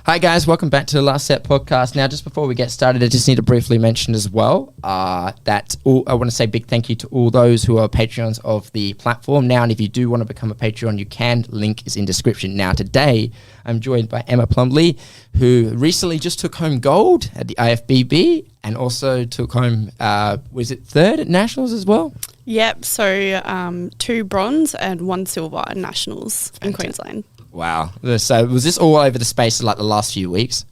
Hi guys, welcome back to the Last Set podcast. Now, just before we get started, I just need to briefly mention as well that I want to say big thank you to all those who are Patreons of the platform now. And if you do want to become a Patreon, you can. Link is in description. Now, today I'm joined by Emma Plumbley, who recently just took home gold at the IFBB and also took home, was it third at Nationals as well? Yep. So 2 bronze and 1 silver at Nationals in Queensland. Wow. So was this all over the space of like the last few weeks?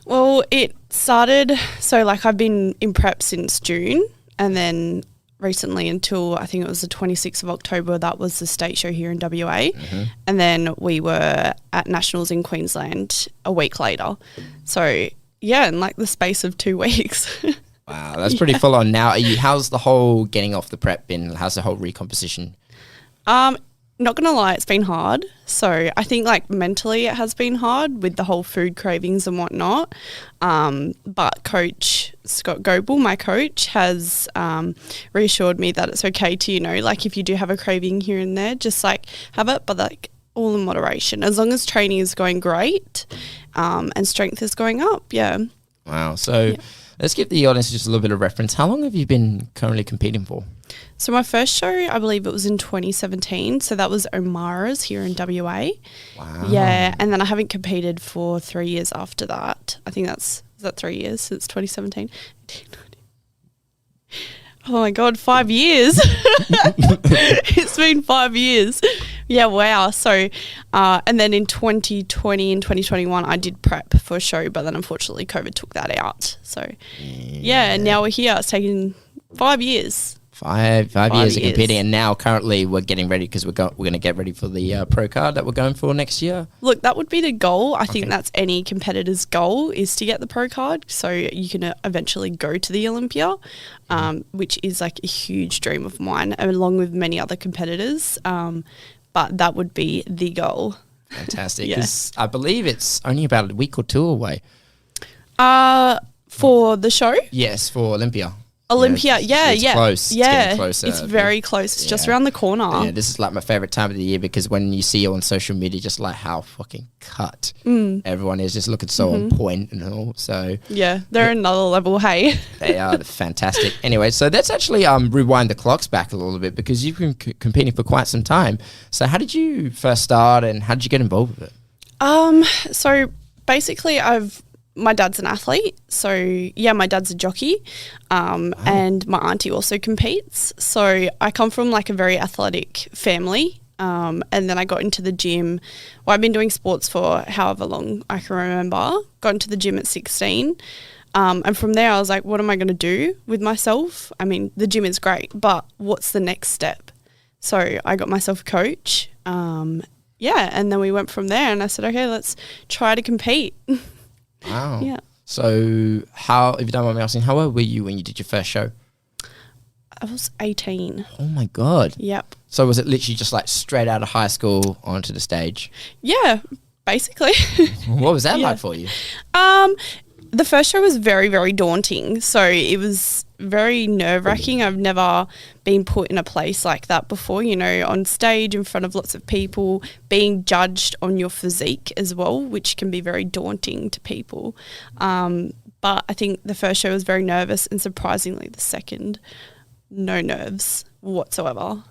Well, it started, so like I've been in prep since June, and then recently until I think it was the 26th of October, that was the state show here in WA. Mm-hmm. And then we were at Nationals in Queensland a week later. So yeah, in like the space of 2 weeks. Wow, that's pretty full on. Now, how's the whole getting off the prep been? How's the whole recomposition? Not going to lie, it's been hard. So I think like mentally it has been hard with the whole food cravings and whatnot. But Coach Scott Goebel, my coach, has reassured me that it's okay to, like if you do have a craving here and there, just like have it, but like all in moderation. As long as training is going great and strength is going up, yeah. Wow. So let's give the audience just a little bit of reference. How long have you been currently competing for? So my first show, I believe it was in 2017. So that was O'Mara's here in WA. Wow. Yeah, and then I haven't competed for 3 years after that. I think is that 3 years since 2017? Oh my God, 5 years. It's been 5 years. Yeah, wow. So, and then in 2020 and 2021, I did prep for a show, but then unfortunately COVID took that out. So, yeah, and now we're here. It's taken 5 years. Five years of competing, and now currently we're getting ready because we're going to get ready for the pro card that we're going for next year. Look, that would be the goal. I think that's any competitor's goal is to get the pro card, so you can eventually go to the Olympia, which is like a huge dream of mine, along with many other competitors. But that would be the goal. Fantastic, because I believe it's only about a week or 2 away. For the show? Yes, for Olympia. Olympia, it's close. Yeah, it's getting closer. It's very close. It's just around the corner. Yeah, this is like my favorite time of the year because when you see on social media just like how fucking cut everyone is, just looking so on point and all. So yeah, they're another level. Hey, they are fantastic. Anyway, so let's actually rewind the clocks back a little bit because you've been competing for quite some time. So how did you first start and how did you get involved with it? So basically, my dad's an athlete, so yeah, my dad's a jockey, and my auntie also competes. So I come from like a very athletic family, and then I got into the gym. Well, I've been doing sports for however long I can remember. Got into the gym at 16, and from there I was like, what am I going to do with myself? I mean, the gym is great, but what's the next step? So I got myself a coach, and then we went from there, and I said, okay, let's try to compete. Wow. Yeah. So how, if you don't mind me asking, how old were you when you did your first show? I was 18. Oh my God. Yep. So was it literally just like straight out of high school onto the stage? Yeah, basically. What was that like for you? The first show was very, very daunting. So it was very nerve-wracking. I've never been put in a place like that before, on stage in front of lots of people, being judged on your physique as well, which can be very daunting to people. But I think the first show was very nervous, and surprisingly the second, no nerves whatsoever.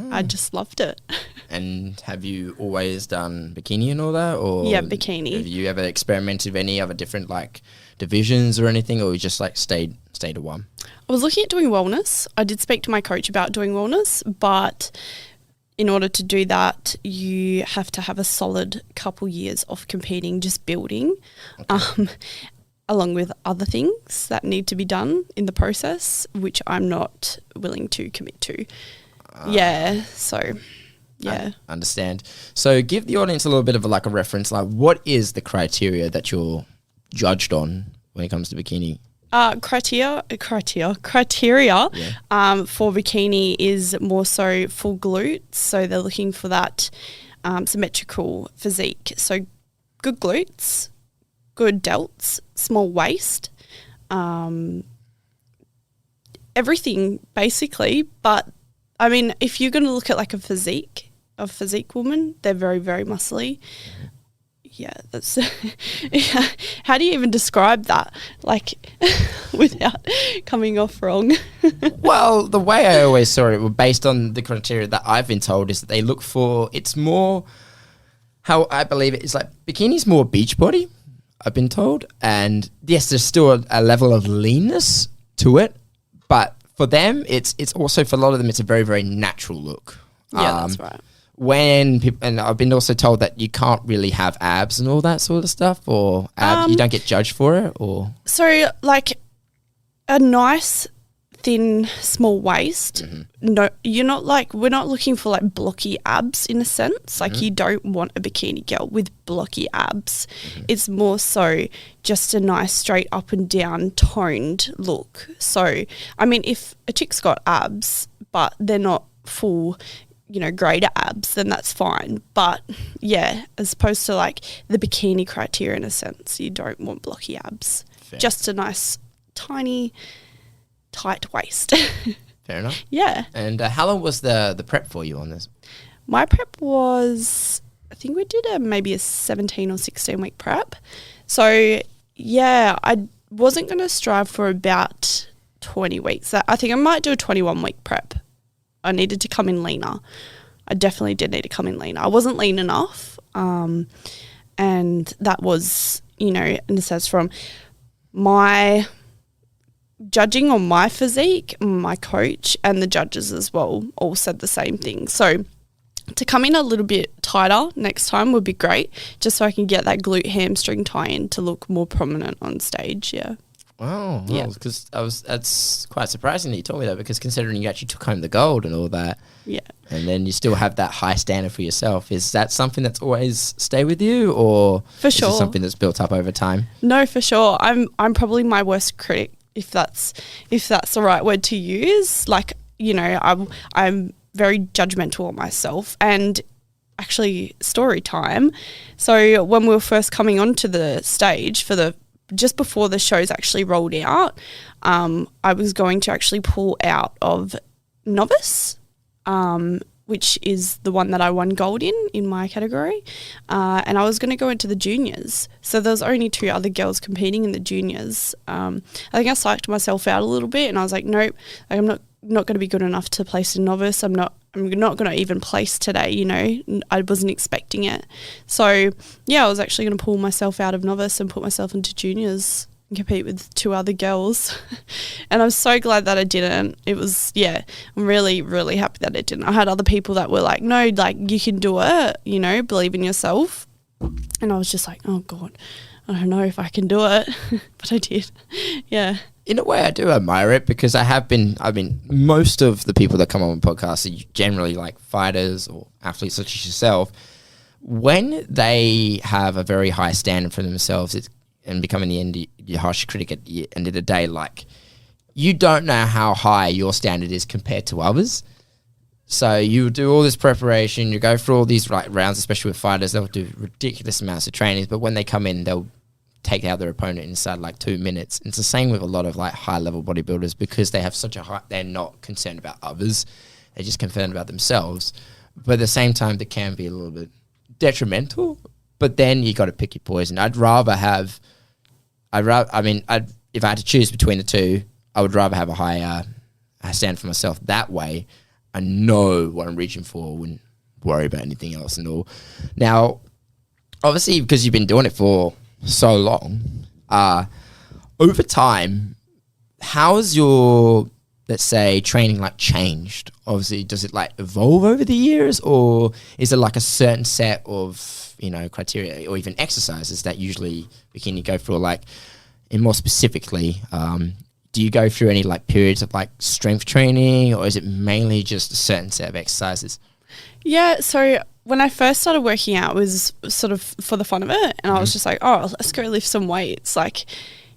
I just loved it. And have you always done bikini and all that? Or yeah, bikini. Have you ever experimented with any other different like divisions or anything, or you just like stayed at one? I was looking at doing wellness. I did speak to my coach about doing wellness, but in order to do that, you have to have a solid couple years of competing, just building, along with other things that need to be done in the process, which I'm not willing to commit to. I understand. So give the audience a little bit of a reference, like what is the criteria that you're judged on when it comes to bikini? Criteria for bikini is more so full glutes, so they're looking for that symmetrical physique. So good glutes, good delts, small waist, everything basically. But I mean, if you're going to look at like a physique woman, they're very, very muscly. yeah, that's yeah. How do you even describe that, like, without coming off wrong? Well, the way I always saw it, based on the criteria that I've been told, is that they look for, it's more, how I believe it is, like, bikini's more beach body, I've been told. And yes, there's still a level of leanness to it, but for them, it's also, for a lot of them, it's a very, very natural look. Yeah, that's right. When people, and I've been also told that you can't really have abs and all that sort of stuff, or abs, you don't get judged for it, or so like a nice thin small waist. No, you're not like, we're not looking for like blocky abs in a sense. Like you don't want a bikini girl with blocky abs. It's more so just a nice straight up and down toned look. So I mean, if a chick's got abs but they're not full, you know, greater abs, then that's fine. But yeah, as opposed to like the bikini criteria in a sense, you don't want blocky abs. Fair. Just a nice tiny tight waist. Fair enough. Yeah. And how long was the prep for you on this? My prep was, I think we did maybe a 17 or 16 week prep. So yeah, I wasn't going to strive for about 20 weeks. I think I might do a 21 week prep. I needed to come in leaner. I definitely did need to come in leaner. I wasn't lean enough. And that was, you know, in a sense from my judging on my physique, my coach and the judges as well all said the same thing. So to come in a little bit tighter next time would be great, just so I can get that glute hamstring tie-in to look more prominent on stage, yeah. Wow, yeah, because that's quite surprising that you told me that, because considering you actually took home the gold and all that, yeah, and then you still have that high standard for yourself. Is that something that's always stay with you, or for is sure it something that's built up over time? No, for sure. I'm probably my worst critic, if that's the right word to use. Like, you know, I'm very judgmental on myself. And actually, story time. So when we were first coming onto the stage for just before the shows actually rolled out, I was going to actually pull out of novice, which is the one that I won gold in my category, and I was going to go into the juniors. So there was only 2 other girls competing in the juniors. I think I psyched myself out a little bit, and I was like, nope, like, I'm not going to be good enough to place in novice. I'm not going to even place today, you know. I wasn't expecting it. So, yeah, I was actually going to pull myself out of novice and put myself into juniors and compete with 2 other girls. And I'm so glad that I didn't. It was, yeah, I'm really, really happy that I didn't. I had other people that were like, no, like, you can do it, you know, believe in yourself. And I was just like, oh, God, I don't know if I can do it. But I did, yeah. In a way, I do admire it, because most of the people that come on podcasts are generally like fighters or athletes such as yourself. When they have a very high standard for themselves, and becoming your harsh critic at the end of the day, like, you don't know how high your standard is compared to others. So you do all this preparation, you go through all these rounds, especially with fighters, they'll do ridiculous amounts of trainings, but when they come in, they'll take out their opponent inside like 2 minutes. And it's the same with a lot of like high level bodybuilders, because they have such a high, they're not concerned about others, they're just concerned about themselves. But at the same time, they can be a little bit detrimental. But then you got to pick your poison. If I had to choose between the two, I would rather have a higher standard for myself. That way, I know what I'm reaching for, wouldn't worry about anything else and all. Now, obviously, because you've been doing it for so long, over time, how's your, let's say, training like changed? Obviously, does it like evolve over the years, or is it like a certain set of, you know, criteria or even exercises that usually bikini go through? Like, and more specifically, do you go through any like periods of like strength training, or is it mainly just a certain set of exercises? Yeah, so when I first started working out, it was sort of for the fun of it, and I was just like, oh, let's go lift some weights, like,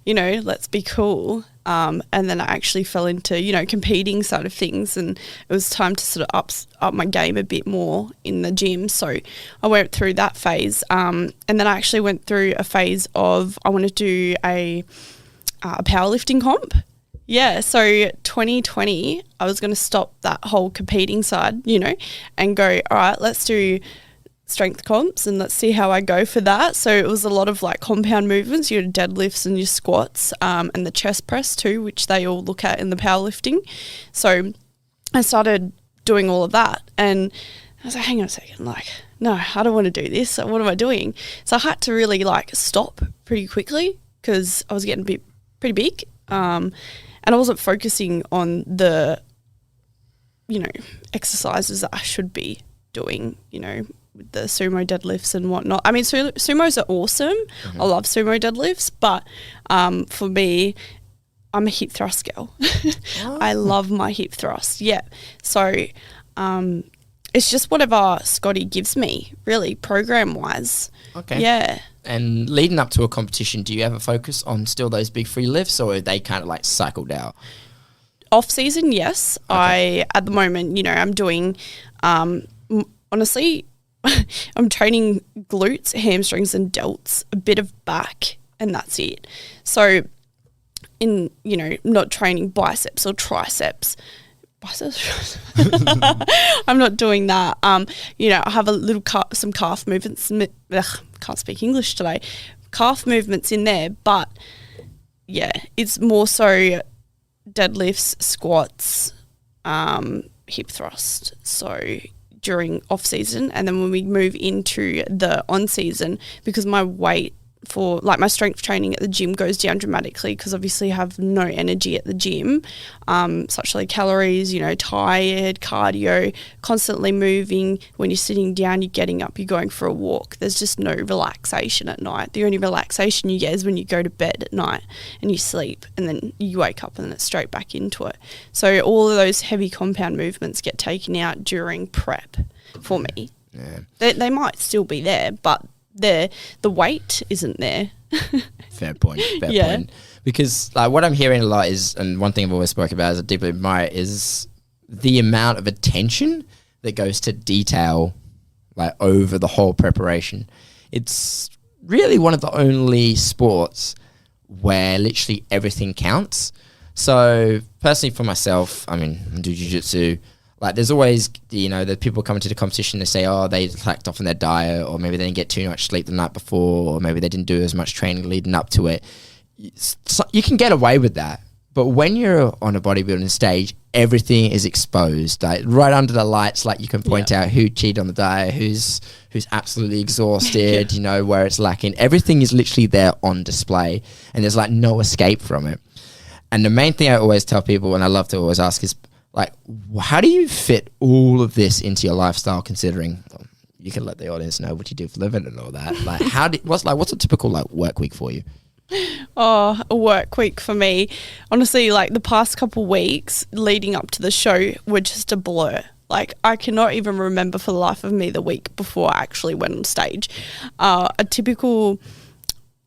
you know, let's be cool. And then I actually fell into, you know, competing side of things, and it was time to sort of up my game a bit more in the gym. So I went through that phase, and then I actually went through a phase of I want to do a powerlifting comp. Yeah, so 2020, I was going to stop that whole competing side, you know, and go, all right, let's do strength comps and let's see how I go for that. So it was a lot of like compound movements, your deadlifts and your squats, and the chest press too, which they all look at in the powerlifting. So I started doing all of that, and I was like, hang on a second, like, no, I don't want to do this. What am I doing? So I had to really like stop pretty quickly because I was getting pretty big, and I wasn't focusing on the, you know, exercises that I should be doing, you know, with the sumo deadlifts and whatnot. I mean, sumos are awesome. I love sumo deadlifts, but for me, I'm a hip thrust girl. I love my hip thrust. Yeah. So it's just whatever Scotty gives me, really, program-wise. Okay. Yeah. And leading up to a competition, do you have a focus on still those big free lifts, or are they kind of like cycled out? Off season, yes. Okay. At the moment, you know, I'm doing, honestly, I'm training glutes, hamstrings and delts, a bit of back, and that's it. So in, you know, not training biceps or triceps. Biceps? I'm not doing that. You know, I have a little some calf movements. Can't speak English today. Calf movements in there, but yeah, it's more so deadlifts, squats, hip thrust. So during off season, and then when we move into the on season, because my weight for like my strength training at the gym goes down dramatically because obviously I have no energy at the gym, such like calories, you know, tired, cardio, constantly moving. When you're sitting down, you're getting up, you're going for a walk. There's just no relaxation at night. The only relaxation you get is when you go to bed at night and you sleep, and then you wake up and then it's straight back into it. So all of those heavy compound movements get taken out during prep for me. Yeah. They might still be there, but the weight isn't there. Fair point. Fair point. Because like what I'm hearing a lot is, and one thing I've always spoken about as I deeply admire, is the amount of attention that goes to detail, like over the whole preparation. It's really one of the only sports where literally everything counts. So personally for myself, I mean, I do jiu-jitsu. Like there's always, you know, the people coming to the competition, they say, oh, they slacked off on their diet, or maybe they didn't get too much sleep the night before, or maybe they didn't do as much training leading up to it. So you can get away with that. But when you're on a bodybuilding stage, everything is exposed, like right under the lights. Like you can point out who cheated on the diet, who's absolutely exhausted, you know, where it's lacking. Everything is literally there on display, and there's like no escape from it. And the main thing I always tell people, and I love to always ask, is like, how do you fit all of this into your lifestyle? Considering you can let the audience know what you do for a living and all that. Like, what's a typical like work week for you? Oh, a work week for me, honestly, like the past couple weeks leading up to the show were just a blur. Like I cannot even remember for the life of me the week before I actually went on stage. A typical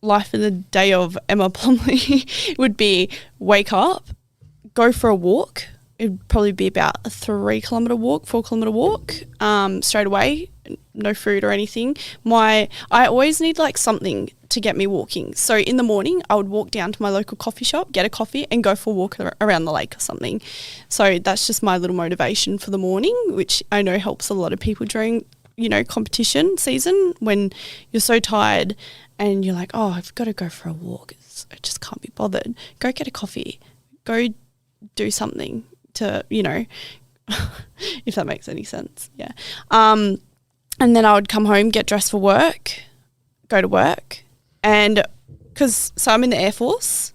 life in the day of Emma Plumbley would be wake up, go for a walk. It'd probably be about a 4 kilometre walk, straight away, no food or anything. I always need like something to get me walking. So in the morning, I would walk down to my local coffee shop, get a coffee and go for a walk around the lake or something. So that's just my little motivation for the morning, which I know helps a lot of people during, you know, competition season when you're so tired and you're like, oh, I've got to go for a walk. I just can't be bothered. Go get a coffee. Go do something to, you know, if that makes any sense. Yeah. And then I would come home, get dressed for work, go to work. And so I'm in the Air Force,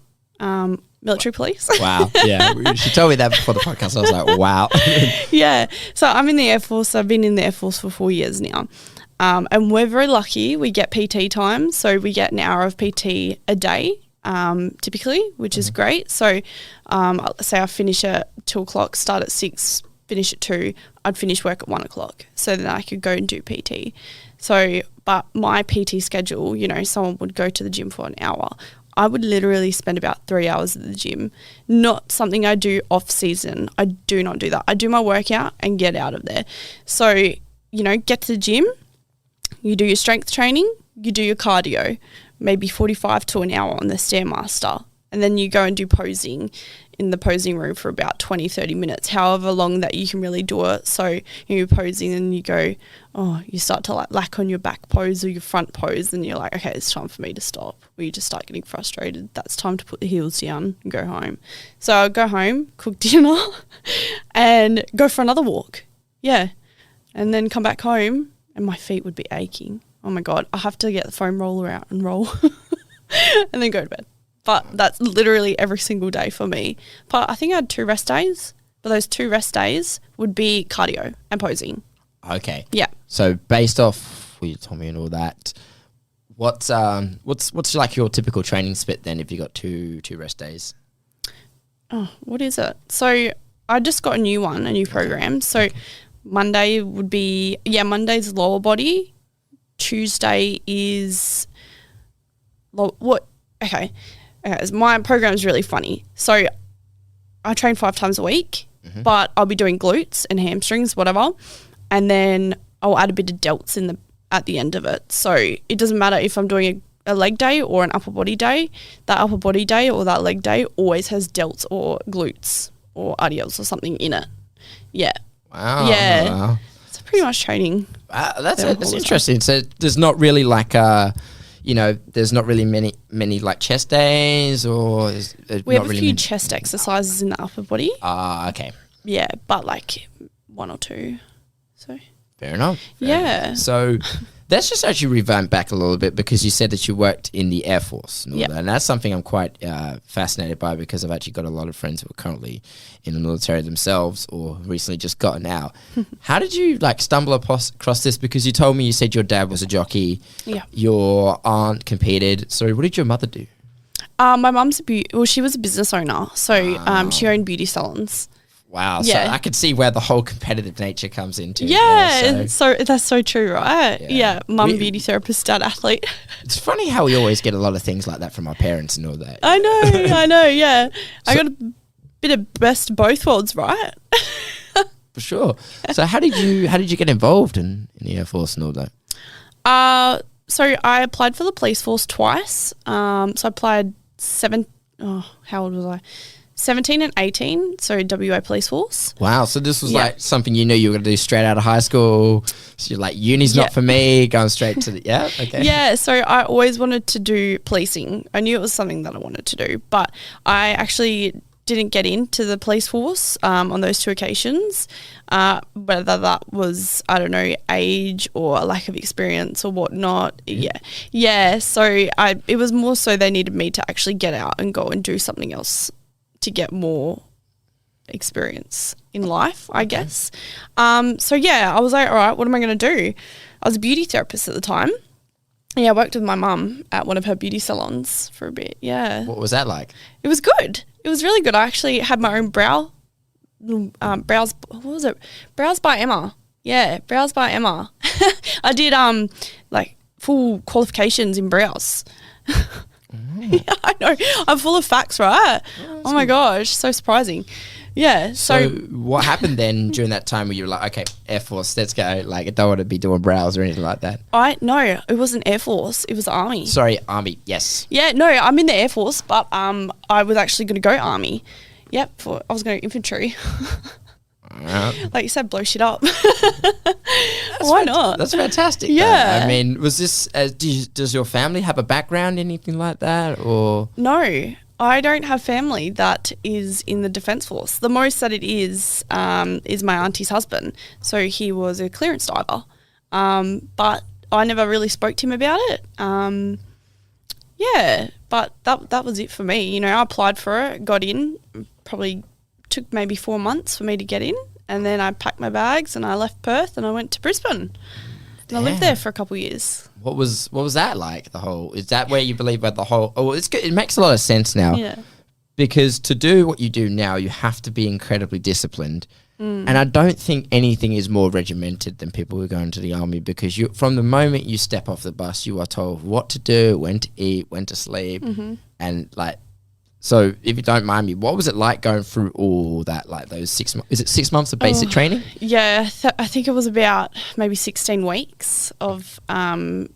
military police. Wow. Yeah. She told me that before the podcast. I was like, wow. Yeah. So I'm in the Air Force. I've been in the Air Force for 4 years now. And we're very lucky. We get PT time. So we get an hour of PT a day. Typically, which is great. So say I finish at 2 o'clock, start at 6, finish at 2, I'd finish work at 1 o'clock. So then I could go and do PT. So, but my PT schedule, you know, someone would go to the gym for an hour. I would literally spend about 3 hours at the gym. Not something I do off season. I do not do that. I do my workout and get out of there. So, you know, get to the gym, you do your strength training, you do your cardio, maybe 45 to an hour on the Stairmaster. and then you go and do posing in the posing room for about 20, 30 minutes, however long that you can really do it. So you're posing and you go, you start to like lack on your back pose or your front pose, and you're like, okay, it's time for me to stop. Or you just start getting frustrated. That's time to put the heels down and go home. So I'll go home, cook dinner and go for another walk. Yeah. And then come back home and my feet would be aching. Oh my God, I have to get the foam roller out and roll and then go to bed. But that's literally every single day for me. But I think I had 2 rest days, but those 2 rest days would be cardio and posing. Okay. Yeah. So based off what you told me and all that, what's like your typical training split then if you got two rest days? Oh, what is it? So I just got a new program. So Monday would be, Monday's lower body. Tuesday is okay, my program is really funny. So I train 5 times a week, but I'll be doing glutes and hamstrings, whatever, and then I'll add a bit of delts at the end of it. So it doesn't matter if I'm doing a leg day or an upper body day. That upper body day or that leg day always has delts or glutes or RDLs or something in it. Yeah. Wow. Yeah. Wow. It's pretty much training. That's interesting. So there's not really like there's not really many like chest days, or we have a few chest exercises in the upper body. Okay. Yeah, but like 1 or 2. So fair enough. Yeah. So let's just actually revamp back a little bit, because you said that you worked in the Air Force. And that's something I'm quite fascinated by, because I've actually got a lot of friends who are currently in the military themselves or recently just gotten out. How did you like stumble across this? Because you told me, you said your dad was a jockey. Yeah. Your aunt competed. Sorry, what did your mother do? My mum's she was a business owner. So she owned beauty salons. Wow. Yeah. So I could see where the whole competitive nature comes into. Yeah. So that's so true, right? Yeah. Mum beauty therapist, dad athlete. It's funny how we always get a lot of things like that from our parents and all that. I know, yeah. I got a bit of best of both worlds, right? For sure. So how did you get involved in the Air Force and all that? So I applied for the police force twice. So I applied how old was I? 17 and 18, so WA Police Force. Wow, so this was like something you knew you were going to do straight out of high school. So you're like, uni's not for me, going straight to the, okay. Yeah, so I always wanted to do policing. I knew it was something that I wanted to do, but I actually didn't get into the police force on those 2 occasions, whether that was, I don't know, age or a lack of experience or whatnot. Yeah. So it was more so they needed me to actually get out and go and do something else to get more experience in life, I guess. So I was like, all right, what am I going to do? I was a beauty therapist at the time. Yeah, I worked with my mum at one of her beauty salons for a bit. Yeah. What was that like? It was good. It was really good. I actually had my own brows by Emma. Yeah, brows by Emma. I did like full qualifications in brows. Yeah, I know. I'm full of facts, right? Oh my gosh, so surprising. Yeah. So what happened then during that time where you were like, okay, Air Force, let's go. Like, I don't want to be doing brows or anything like that. No, it wasn't Air Force. It was Army. Sorry, Army. Yes. Yeah. No, I'm in the Air Force, but I was actually going to go Army. Yep. I was going to infantry. Like you said, blow shit up. Why not? That's fantastic. Yeah. Though. I mean, was this? Does your family have a background, anything like that, or no? I don't have family that is in the Defence Force. The most that it is my auntie's husband. So he was a clearance diver, but I never really spoke to him about it. But that was it for me. You know, I applied for it, got in, probably took maybe 4 months for me to get in, and then I packed my bags and I left Perth and I went to Brisbane. And I lived there for a couple of years. What was that like? Is that where you believe about the whole? Oh, it's good. It makes a lot of sense now. Yeah. Because to do what you do now, you have to be incredibly disciplined. And I don't think anything is more regimented than people who go into the army, because from the moment you step off the bus, you are told what to do, when to eat, when to sleep, and like So if you don't mind me, what was it like going through all that, like those 6 months? Is it 6 months of basic training? Yeah, I think it was about maybe 16 weeks of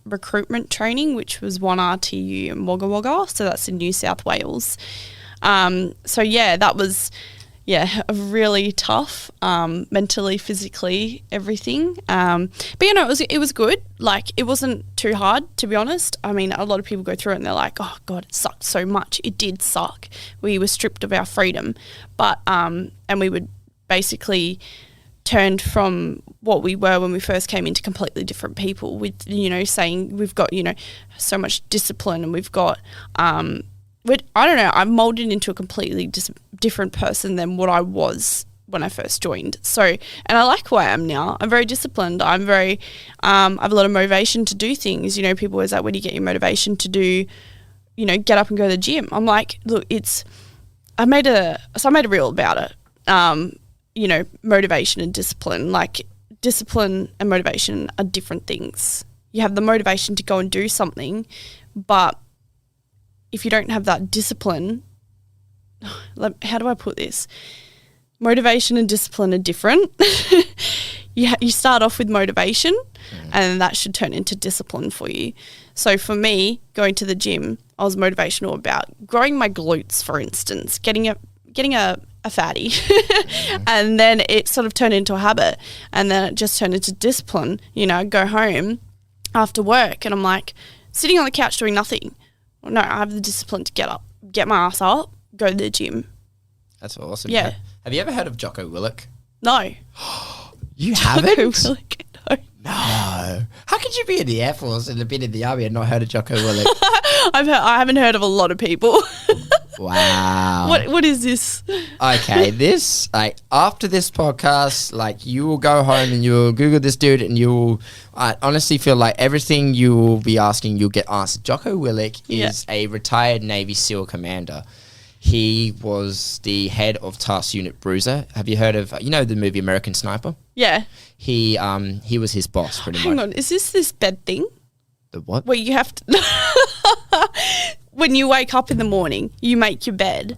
recruitment training, which was 1RTU in Wagga Wagga. So that's in New South Wales. So yeah, that was really tough, mentally, physically, everything. But it was good. Like, it wasn't too hard, to be honest. I mean, a lot of people go through it and they're like, oh God, it sucked so much. It did suck. We were stripped of our freedom, but and we would basically turned from what we were when we first came into completely different people, with saying we've got so much discipline, and we've got I don't know, I'm molded into a completely different person than what I was when I first joined. So, and I like who I am now. I'm very disciplined. I'm very, I have a lot of motivation to do things. People always like, where do you get your motivation to do, get up and go to the gym? I'm like, look, I made a reel about it. Motivation and discipline. Like, discipline and motivation are different things. You have the motivation to go and do something, but if you don't have that discipline, how do I put this? Motivation and discipline are different. You start off with motivation, and that should turn into discipline for you. So for me, going to the gym, I was motivational about growing my glutes, for instance, getting a fatty, and then it sort of turned into a habit, and then it just turned into discipline. I'd go home after work, and I'm like sitting on the couch doing nothing. No, I have the discipline to get up, get my ass up, go to the gym. That's awesome. Yeah. Have you ever heard of Jocko Willink? No. You haven't? Jocko Willink, no. No. How could you be in the Air Force and have been in the Army and not heard of Jocko Willink? I haven't heard of a lot of people. Wow. What is this? Okay, after this podcast, you will go home and you'll Google this dude, and I honestly feel like everything you will be asking, you'll get answered. Jocko Willink is a retired Navy SEAL commander. He was the head of Task Unit Bruiser. Have you heard of, the movie American Sniper? Yeah. He was his boss, pretty much. Hang on, is this bed thing? The what? Where you have to... When you wake up in the morning, you make your bed.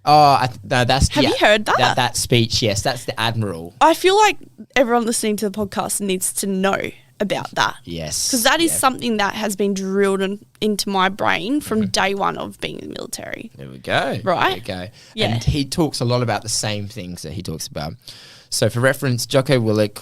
Oh, no, that's... Have you heard that? That speech, yes. That's the Admiral. I feel like everyone listening to the podcast needs to know about that. Yes. Because that is something that has been drilled into my brain from day one of being in the military. There we go. Right? There we go. Yeah. And he talks a lot about the same things that he talks about. So for reference, Jocko Willink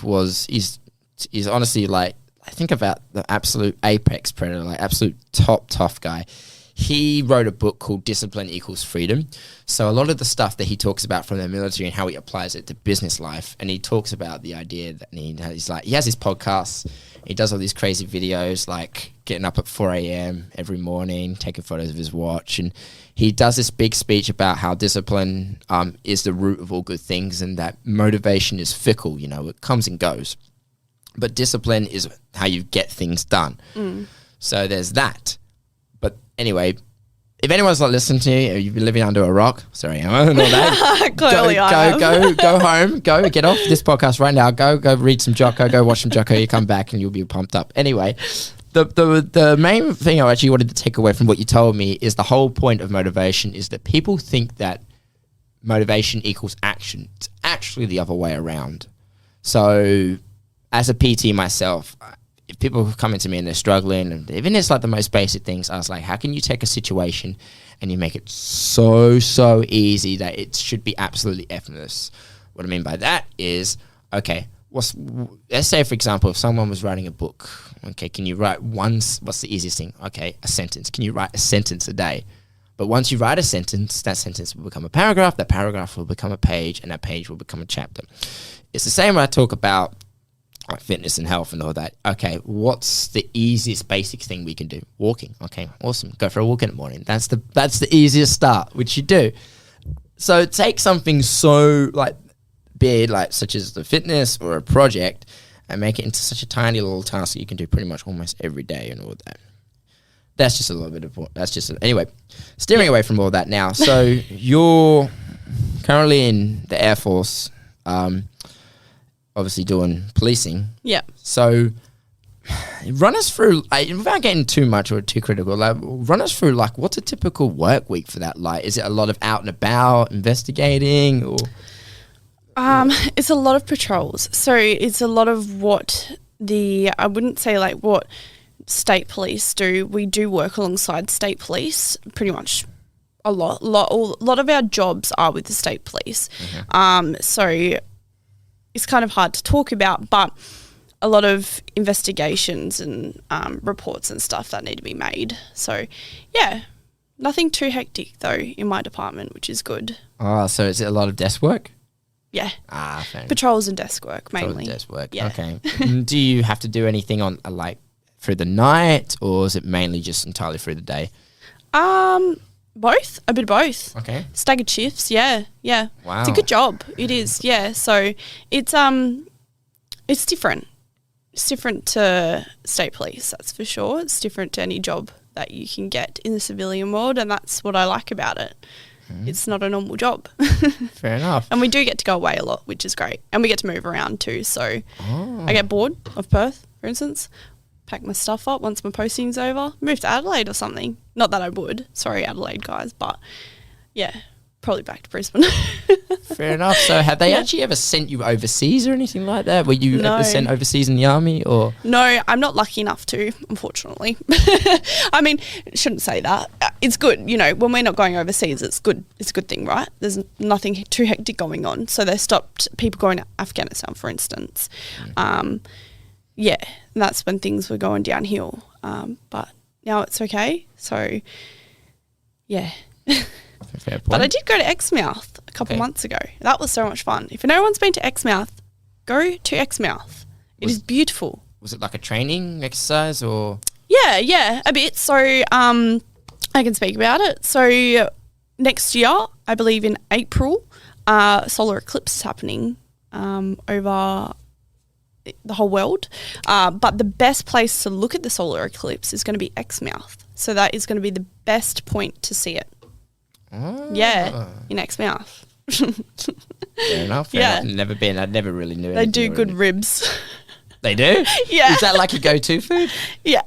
is honestly I think about the absolute apex predator, absolute top tough guy. He wrote a book called Discipline Equals Freedom. So a lot of the stuff that he talks about from the military and how he applies it to business life, and he talks about the idea that he has his podcasts, he does all these crazy videos, like getting up at 4 a.m. every morning, taking photos of his watch, and he does this big speech about how discipline is the root of all good things, and that motivation is fickle, it comes and goes. But discipline is how you get things done. So there's that. But anyway, if anyone's not listening to you, or you've been living under a rock, sorry, I don't know that. Clearly go home, get off this podcast right now. Go read some Jocko, go watch some Jocko. You come back and you'll be pumped up. Anyway, the main thing I actually wanted to take away from what you told me is the whole point of motivation is that people think that motivation equals action. It's actually the other way around. So as a PT myself, if people come into me and they're struggling, and even it's the most basic things, I was like, how can you take a situation and you make it so easy that it should be absolutely effortless? What I mean by that is, okay, let's say, for example, if someone was writing a book, okay, can you write what's the easiest thing? Okay, a sentence. Can you write a sentence a day? But once you write a sentence, that sentence will become a paragraph, that paragraph will become a page, and that page will become a chapter. It's the same when I talk about fitness and health and all that. Okay, what's the easiest basic thing we can do? Walking. Okay, awesome. Go for a walk in the morning. That's the easiest start, which you do. So take something so big, such as the fitness or a project, and make it into such a tiny little task that you can do pretty much almost every day and all that. That's just a little bit of anyway, steering away from all that now. So you're currently in the Air Force, obviously doing policing. Yeah. So run us through, without getting too much or too critical, like, run us through, like, what's a typical work week for that? Like, is it a lot of out and about, investigating, or? It's a lot of patrols. So it's a lot of what I wouldn't say like what state police do. We do work alongside state police pretty much a lot of our jobs are with the state police. So it's kind of hard to talk about, but a lot of investigations and reports and stuff that need to be made. So, yeah, nothing too hectic, though, in my department, which is good. Oh, so is it a lot of desk work? Yeah. Fair. Patrols and desk work, mainly. Desk work, yeah. Okay. Do you have to do anything on, like, through the night, or is it mainly just entirely through the day? Both. A bit of both. Okay. Staggered shifts, yeah. Wow. It's a good job. It is, yeah. So it's different. It's different to state police, that's for sure. It's different to any job that you can get in the civilian world, and that's what I like about it. It's not a normal job. Fair enough. And we do get to go away a lot, which is great. And we get to move around too. So I get bored of Perth, for instance, pack my stuff up once my posting's over, move to Adelaide or something. Not that I would. Sorry, Adelaide guys. But, yeah, probably back to Brisbane. Fair enough. So have they actually ever sent you overseas or anything like that? Were you ever sent overseas in the army, or? No, I'm not lucky enough to, unfortunately. I mean, shouldn't say that. It's good, you know, when we're not going overseas, it's good. It's a good thing, right? There's nothing too hectic going on. So they stopped people going to Afghanistan, for instance. Yeah, and that's when things were going downhill. But now it's okay. So, yeah. Fair point. But I did go to Exmouth a couple months ago. That was so much fun. If no one's been to Exmouth, go to Exmouth. It is beautiful. Was it like a training exercise, or? Yeah, a bit. So I can speak about it. So next year, I believe in April, solar eclipse is happening over the whole world. But the best place to look at the solar eclipse is going to be Exmouth. So that is going to be the best point to see it. Yeah, in Exmouth. Fair enough. Never been. I never really knew. They do good ribs. They do? Yeah. Is that like your go-to food? Yeah.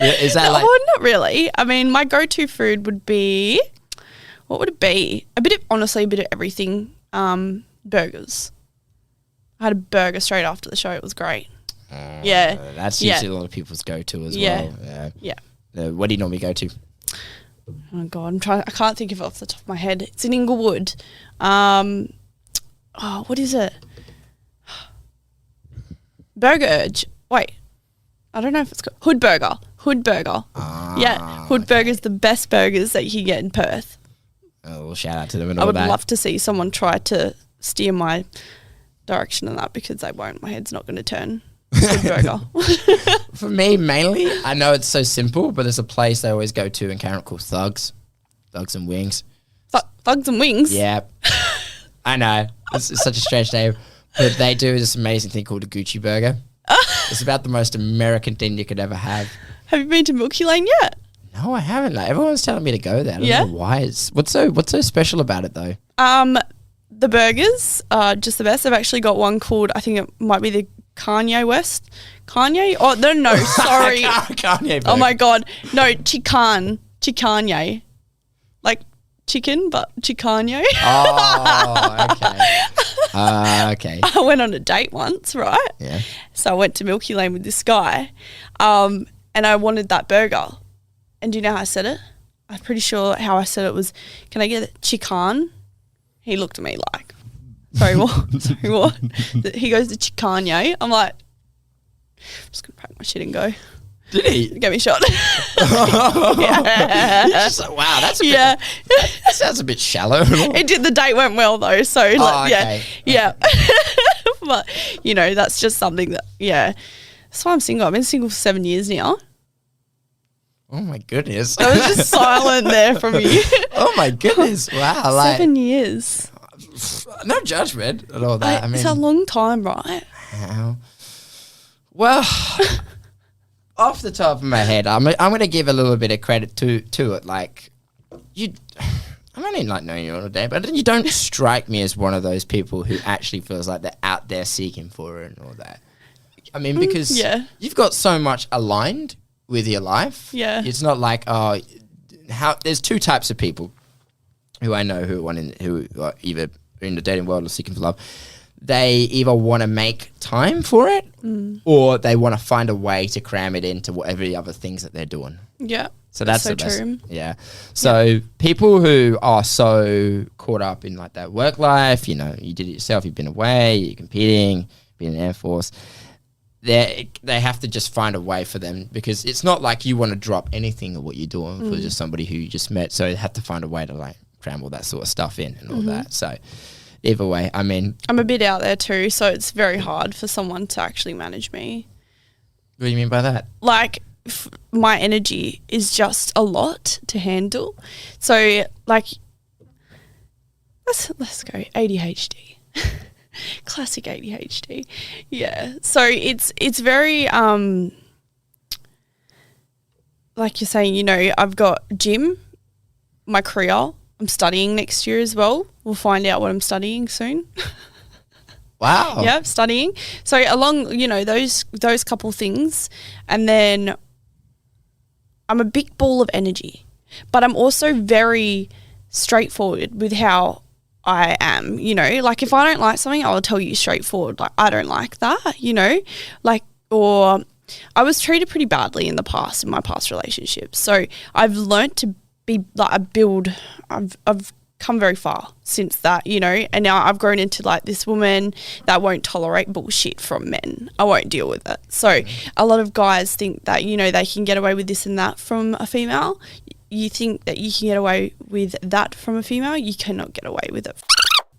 Is that like? Well, not really. I mean, my go-to food would be, what would it be? A bit of everything. Burgers. I had a burger straight after the show. It was great. Yeah. That's usually a lot of people's go-to as well. Yeah. What do you normally go to? Oh God, I can't think of it off the top of my head. It's in Inglewood. What is it? Burger Urge. Wait, I don't know if it's called Hood Burger. Hood Burger. Hood Burger's the best burgers that you can get in Perth. Oh, well, shout out to them and I all would that. love to see someone try to steer my direction in that, because they won't. My head's not going to turn. Hood Burger. For me, mainly, I know it's so simple, but there's a place I always go to in Canberra called Thugs and Wings. Thugs and Wings? Yeah. I know. It's such a strange name. But they do this amazing thing called a Gucci burger. It's about the most American thing you could ever have. Have you been to Milky Lane yet? No, I haven't. Like, everyone's telling me to go there. I don't know why. What's so special about it, though? The burgers are just the best. They've actually got one called, I think it might be the Kanye West. Kanye? Oh, no, sorry. Kanye burger. Oh, my God. No, Chicanye. Like chicken, but Chicanye. Oh, okay. Okay. I went on a date once, right? Yeah. So I went to Milky Lane with this guy, and I wanted that burger. And do you know how I said it? I'm pretty sure how I said it was, can I get it chicken? He looked at me like, sorry, what? Sorry, what? He goes to Chicanye. I'm like, I'm just going to pack my shit and go. Did he? Get me a shot. Yeah. Just like, wow, that's a bit, that sounds a bit shallow. It did. The date went well though, so okay. Yeah. But that's just something that that's why I'm single. I've been single for 7 years now. Oh my goodness. I was just silent there from you. Oh my goodness. Wow. 7 years. No judgment at all that. I mean, it's a long time, right? How? Well, off the top of my head, I'm going to give a little bit of credit to it. Like, I'm only like knowing you all day, but you don't strike me as one of those people who actually feels like they're out there seeking for it and all that. I mean, because you've got so much aligned with your life. Yeah. It's not like, there's two types of people who I know who are either in the dating world or seeking for love. They either want to make time for it or they want to find a way to cram it into whatever the other things that they're doing. Yeah. So that's so the best. true. Yeah. So people who are so caught up in like that work life, you know, you did it yourself, you've been away, you're competing, being in the Air Force, they have to just find a way for them, because it's not like you want to drop anything of what you're doing for just somebody who you just met. So they have to find a way to like cram all that sort of stuff in and all that. So either way, I mean, I'm a bit out there too, so it's very hard for someone to actually manage me. What do you mean by that? Like, my energy is just a lot to handle. So like, let's go ADHD. Classic ADHD. Yeah. So it's very like you're saying, you know, I've got gym, my career, I'm studying next year as well. We'll find out what I'm studying soon. Wow. Yeah, studying. So along, you know, those couple things, and then I'm a big ball of energy, but I'm also very straightforward with how I am, you know, like if I don't like something, I'll tell you straightforward, like I don't like that, you know, like, or I was treated pretty badly in the past, in my past relationships. So I've learnt to be like I've come very far since that, you know, and now I've grown into like this woman that won't tolerate bullshit from men. I won't deal with it. So a lot of guys think that, you know, they can get away with this and that from a female. You think that you can get away with that from a female, you cannot get away with it.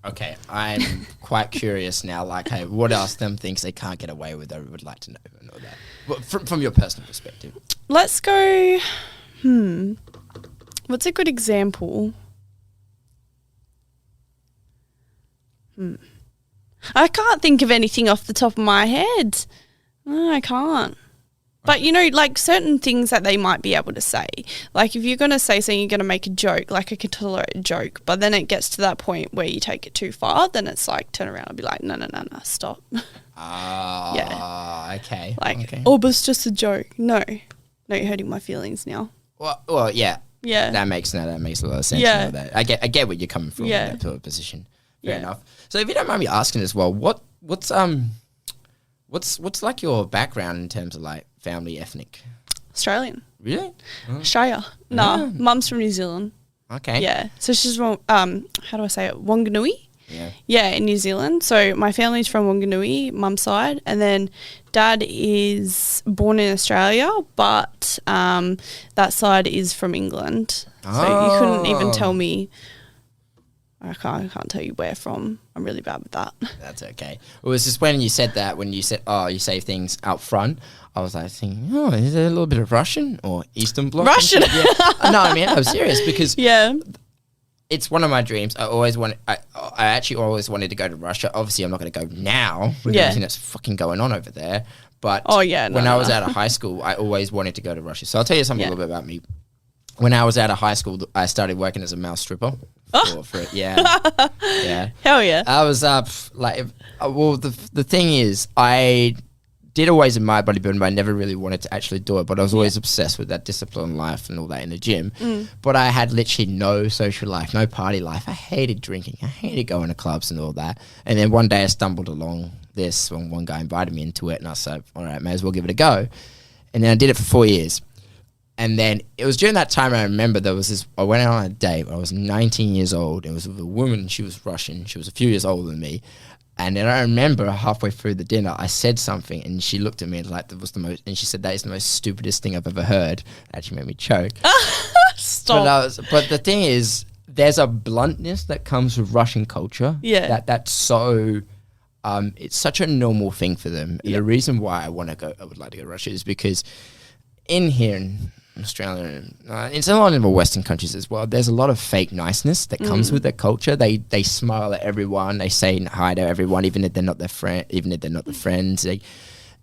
Okay, I'm quite curious now, like, hey, what else them things they can't get away with? I would like to know that. Well, from your personal perspective. Let's go, what's a good example? I can't think of anything off the top of my head. No, I can't. But, you know, like certain things that they might be able to say. Like if you're going to say something, you're going to make a joke, like I can tolerate a joke. But then it gets to that point where you take it too far, then it's like turn around and be like, no, stop. Yeah. Okay. Like, okay. Oh, but it's just a joke. No, you're hurting my feelings now. Well, yeah. Yeah. That makes a lot of sense. Yeah. That. I get where you're coming from in that sort of position. Fair enough. So if you don't mind me asking as well, what's like your background in terms of like family ethnic? Australian. Really? Australia. Nah, mum's from New Zealand. Okay. Yeah. So she's from how do I say it? Wanganui. Yeah. Yeah, in New Zealand. So my family's from Wanganui, mum's side, and then dad is born in Australia, but that side is from England. So you couldn't even tell me. I can't tell you where from. I'm really bad with that. That's okay. It was just when you said that, when you said, you say things out front, I was like thinking, is there a little bit of Russian or Eastern Bloc? Russian? Yeah. No, I mean, I was serious because it's one of my dreams. I actually always wanted to go to Russia. Obviously, I'm not going to go now with everything that's fucking going on over there. But when I was out of high school, I always wanted to go to Russia. So I'll tell you something a little bit about me. When I was out of high school, I started working as a male stripper. For it, yeah. Hell yeah. I was the thing is, I did always admire bodybuilding, but I never really wanted to actually do it. But I was always obsessed with that discipline life and all that in the gym. But I had literally no social life, no party life. I hated drinking. I hated going to clubs and all that. And then one day I stumbled along this when one guy invited me into it, and I said, all right, may as well give it a go. And then I did it for 4 years. And then it was during that time I remember I went out on a date when I was 19 years old. It was with a woman, she was Russian. She was a few years older than me. And then I remember halfway through the dinner, I said something and she looked at me like that was and she said, that is the most stupidest thing I've ever heard. That actually made me choke. Stop. But the thing is, there's a bluntness that comes with Russian culture. Yeah. That's so... it's such a normal thing for them. And the reason why I would like to go to Russia is because in here in Australia, it's a lot of the Western countries as well, there's a lot of fake niceness that comes with their culture. They smile at everyone, they say hi to everyone, even if they're not their friend, even if they're not their friends.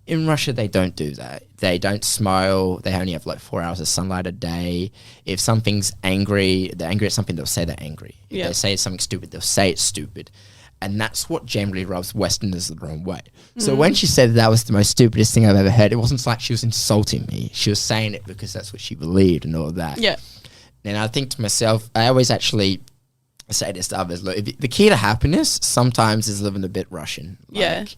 In Russia, they don't do that. They don't smile. They only have like 4 hours of sunlight a day. If something's angry, they're angry at something, they'll say they're angry. If they say something stupid, they'll say it's stupid. And that's what generally rubs Westerners the wrong way. So when she said that was the most stupidest thing I've ever heard, it wasn't like she was insulting me. She was saying it because that's what she believed and all of that. Yeah. And I think to myself, I always actually say this to others, look, the key to happiness sometimes is living a bit Russian. Like,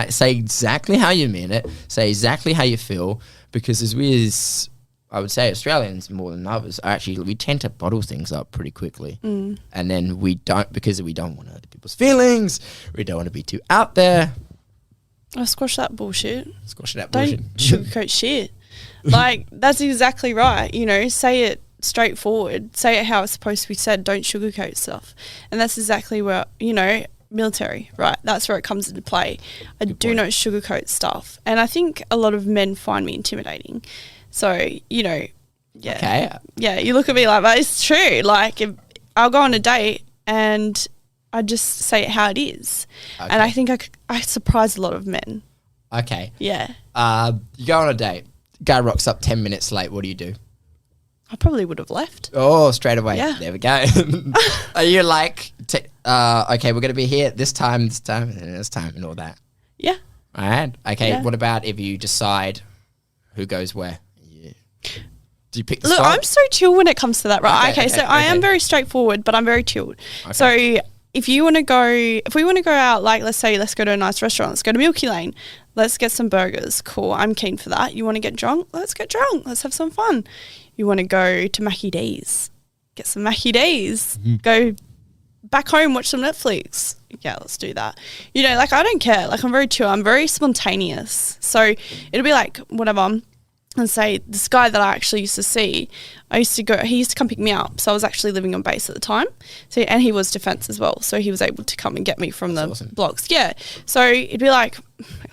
say exactly how you mean it. Say exactly how you feel. Because as we as, I would say Australians more than others, we tend to bottle things up pretty quickly. And then because we don't want to hurt people's feelings. We don't want to be too out there. Oh, squash that bullshit. Don't sugarcoat shit. Like, that's exactly right. You know, say it straightforward. Say it how it's supposed to be said. Don't sugarcoat stuff. And that's exactly where, you know, military, right? That's where it comes into play. I do not sugarcoat stuff. And I think a lot of men find me intimidating. So, you know, yeah. Okay. Yeah, you look at me like, but it's true. Like, if I'll go on a date and I just say it how it is. Okay. And I think I surprise a lot of men. Okay. Yeah. You go on a date. Guy rocks up 10 minutes late. What do you do? I probably would have left. Oh, straight away. Yeah. There we go. Are you like, okay, we're going to be here at this time, and this time, and all that? Yeah. All right. Okay. Yeah. What about if you decide who goes where? Do you pick the Look, spot? I'm so chill when it comes to that, right? Okay, so I am okay. very straightforward, but I'm very chilled. Okay. So if we want to go out, like, let's go to a nice restaurant, let's go to Milky Lane, let's get some burgers. Cool, I'm keen for that. You want to get drunk? Let's get drunk. Let's have some fun. You want to go to Mackie D's? Get some Mackie D's. Go back home, watch some Netflix. Yeah, let's do that. You know, like, I don't care. Like, I'm very chill. I'm very spontaneous. So it'll be like, whatever. And say this guy that I actually used to see, he used to come pick me up. So I was actually living on base at the time. So, and he was defence as well. So he was able to come and get me from the blocks. Yeah. So it'd be like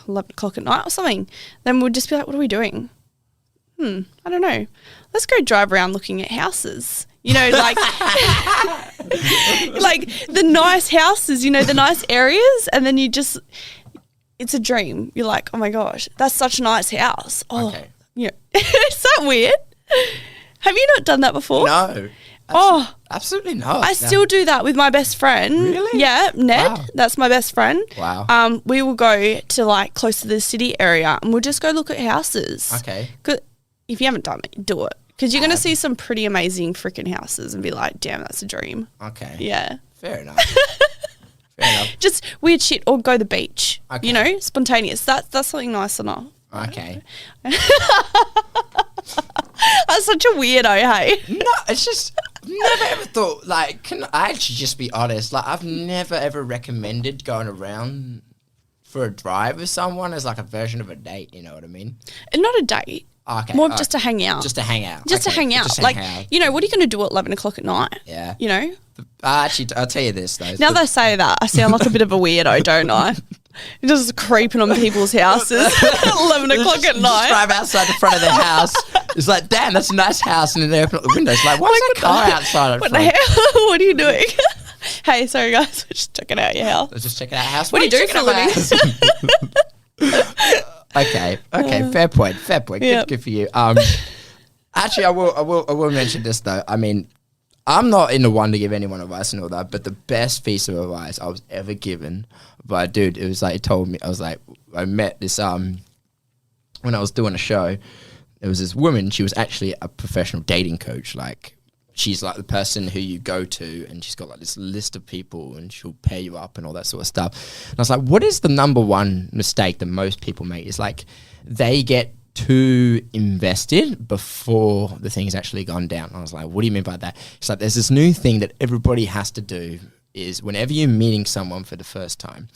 11 o'clock at night or something. Then we'd just be like, what are we doing? I don't know. Let's go drive around looking at houses. You know, like, like the nice houses, you know, the nice areas. And then it's a dream. You're like, oh my gosh, that's such a nice house. Oh, okay. Yeah. Is that weird? Have you not done that before? No. Absolutely not. I still do that with my best friend. Really? Yeah, Ned. Wow. That's my best friend. Wow. We will go to, like, close to the city area and we'll just go look at houses. Okay. 'Cause if you haven't done it, do it. Because you're going to see some pretty amazing freaking houses and be like, damn, that's a dream. Okay. Yeah. Fair enough. Just weird shit, or go to the beach. Okay. You know, spontaneous. That's something nice enough. Okay. That's such a weirdo, hey? No, it's just never ever thought, like, can I actually just be honest? Like, I've never ever recommended going around for a drive with someone as like a version of a date, you know what I mean? And not a date. Okay. More just to hang out. Just to hang out. Just to hang out. Like, you know, what are you going to do at 11 o'clock at night? Yeah. You know? Actually, I'll tell you this, though. Now that I say that, I sound like a bit of a weirdo, don't I? Just creeping on people's houses at 11 o'clock at night. Just drive outside the front of their house. It's like, damn, that's a nice house. And then they open up the windows. Like, what's that car outside? What the hell? What are you doing? Hey, sorry, guys. We're just checking out your house. Let's just check out our house. What do you do for a living? Okay, fair point. Yep. Good for you. Actually, I will mention this though. I mean, I'm not in the one to give anyone advice and all that, but the best piece of advice I was ever given by a dude, it was like, he told me, I met this when I was doing a show. There was this woman. She was actually a professional dating coach. Like, she's like the person who you go to, and she's got like this list of people, and she'll pair you up and all that sort of stuff. And I was like, what is the number one mistake that most people make? It's like they get too invested before the thing's actually gone down. And I was like, what do you mean by that? It's like, there's this new thing that everybody has to do is whenever you're meeting someone for the first time,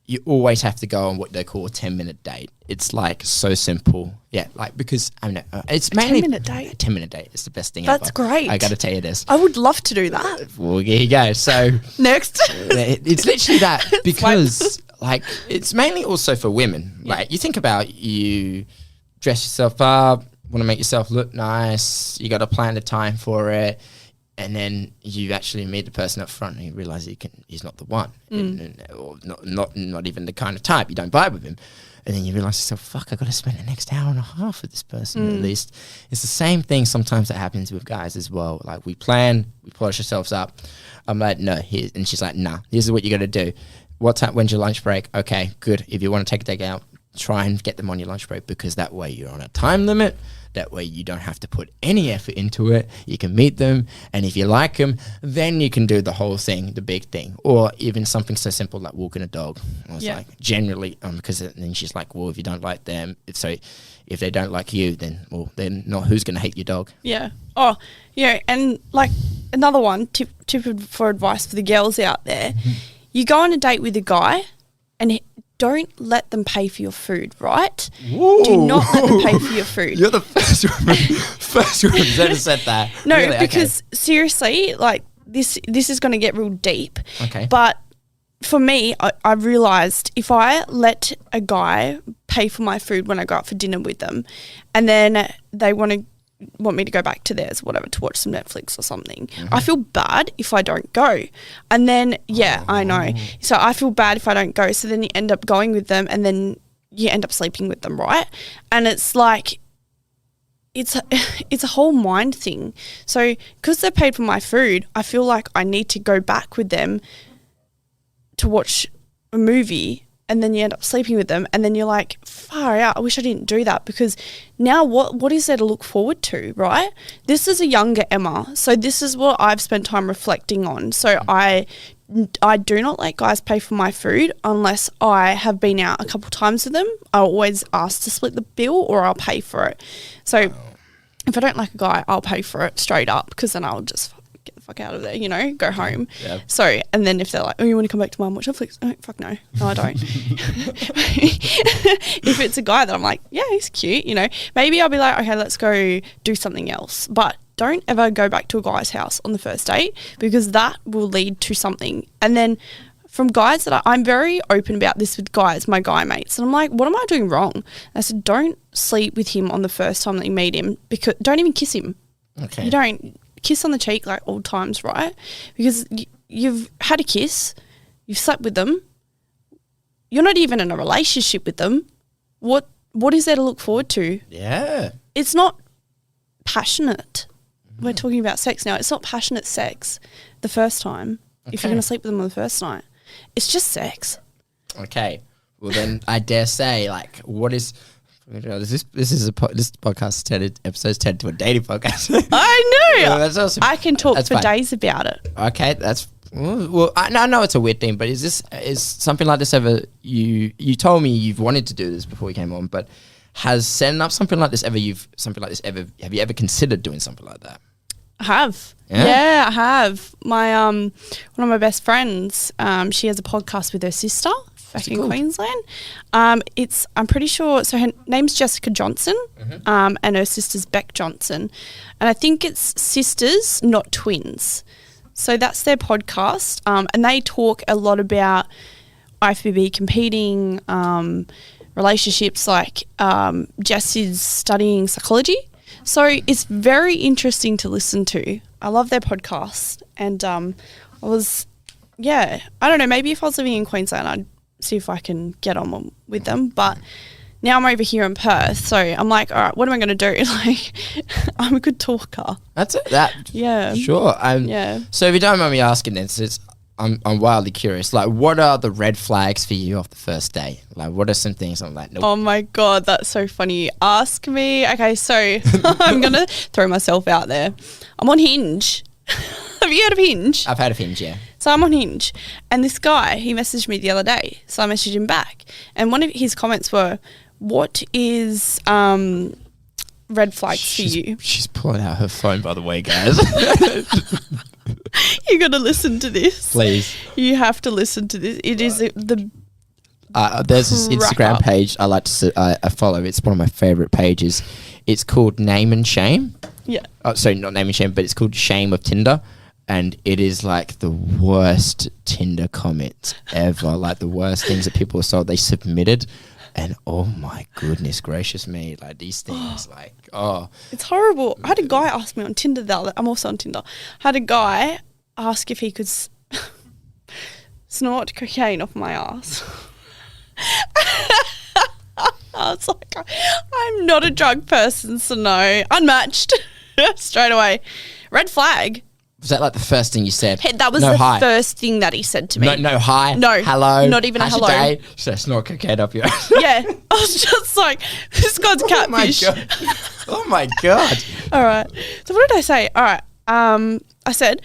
you always have to go on what they call a 10-minute date. It's like so simple. Yeah, like, because I mean, it's mainly 10-minute date. A 10-minute date. It's the best thing That's ever. great. I got to tell you this. I would love to do that. Well, here you go. So next, it's literally that, because like, it's mainly also for women. Yeah. Like, you think about, you dress yourself up, want to make yourself look nice. You got to plan the time for it. and then you actually meet the person up front and you realize he's not the one, or not even the kind of type. You don't vibe with him. And then you realize yourself, fuck, I got to spend the next hour and a half with this person at least. It's the same thing sometimes that happens with guys as well. Like we plan, we polish ourselves up. I'm like, no, and she's like, nah, this is what you got to do. When's your lunch break? Okay, good. If you want to take a day out, try and get them on your lunch break, because that way you're on a time limit. That way you don't have to put any effort into it. You can meet them, and if you like them, then you can do the whole thing, the big thing, or even something so simple like walking a dog. I was like, generally, because then she's like, well, if you don't like them, if they don't like you, then not who's going to hate your dog? Yeah. Oh, yeah, and like another one tip for advice for the girls out there: you go on a date with a guy, and don't let them pay for your food, right? Ooh. Do not let them pay for your food. You're the first woman who's ever said that. No, really? because seriously, like this is going to get real deep. Okay. But for me, I realised if I let a guy pay for my food when I go out for dinner with them, and then they want me to go back to theirs, whatever, to watch some Netflix or something, I feel bad if I don't go. And then, I know. So I feel bad if I don't go. So then you end up going with them, and then you end up sleeping with them, right? And it's like, it's a whole mind thing. So because they paid for my food, I feel like I need to go back with them to watch a movie, and then you end up sleeping with them, and then you're like, far out, I wish I didn't do that, because now what is there to look forward to, right? This is a younger Emma, so this is what I've spent time reflecting on. So I do not let guys pay for my food unless I have been out a couple times with them. I always ask to split the bill, or I'll pay for it. So if I don't like a guy, I'll pay for it straight up, because then I'll just get the fuck out of there, go home. Yeah. So, and then if they're like, oh, you want to come back to mum, watch Netflix? Oh, fuck no. No, I don't. If it's a guy that I'm like, yeah, he's cute, maybe I'll be like, okay, let's go do something else. But don't ever go back to a guy's house on the first date, because that will lead to something. And then from guys that I'm very open about this with guys, my guy mates, and I'm like, what am I doing wrong? I said, don't sleep with him on the first time that you meet him, because don't even kiss him. Okay. You don't kiss on the cheek like old times, right? Because you've had a kiss, you've slept with them, you're not even in a relationship with them. What is there to look forward to? Yeah. It's not passionate. We're talking about sex now. It's not passionate sex the first time, if you're going to sleep with them on the first night. It's just sex. Okay. Well, then I dare say, like, what is... This podcast episode's turned to a dating podcast. I know. Well, that's awesome. I can talk for days about it. Okay, that's well. I know it's a weird thing, but is something like this ever? You told me you've wanted to do this before we came on, but has setting up something like this ever? Have you ever considered doing something like that? I have. Yeah, I have. My one of my best friends, she has a podcast with her sister back in Queensland. I'm pretty sure, so her name's Jessica Johnson, and her sister's Beck Johnson. And I think it's sisters, not twins. So that's their podcast. And they talk a lot about IFBB competing, relationships, like Jess is studying psychology. So it's very interesting to listen to. I love their podcast. And I don't know, maybe if I was living in Queensland, I'd see if I can get on with them. But now I'm over here in Perth, so I'm like, all right, what am I going to do? Like, I'm a good talker. That's it. Yeah. Sure. So if you don't mind me asking this, I'm wildly curious. Like, what are the red flags for you off the first day? Like, what are some things I'm like, nope. Oh my God, that's so funny. Ask me. Okay, so I'm going to throw myself out there. I'm on Hinge. Have you heard of Hinge? I've heard of Hinge, yeah. So I'm on Hinge, and this guy, he messaged me the other day, so I messaged him back. And one of his comments were, what is red flags for you? She's pulling out her phone, by the way, guys. You got to listen to this. Please. You have to listen to this. It is the... there's this Instagram page I like to I follow. It's one of my favourite pages. It's called Name and Shame. Yeah. Oh, sorry, not Name and Shame, but it's called Shame of Tinder. And it is like the worst Tinder comments ever. Like the worst things that people saw they submitted. And oh my goodness gracious me, like these things, like, It's horrible. I had a guy ask me on Tinder I'm also on Tinder. I had a guy ask if he could snort cocaine off my ass. I was like, I'm not a drug person, so no. Unmatched. Straight away. Red flag. Was that like the first thing you said? Hey, that was no the hi. first thing that he said to me. No hi. No. Hello. Not even a hello. Day. So snort cocaine up your ass. Yeah. I was just like, this guy's catfish. Oh my God. All right. So what did I say? All right. I said,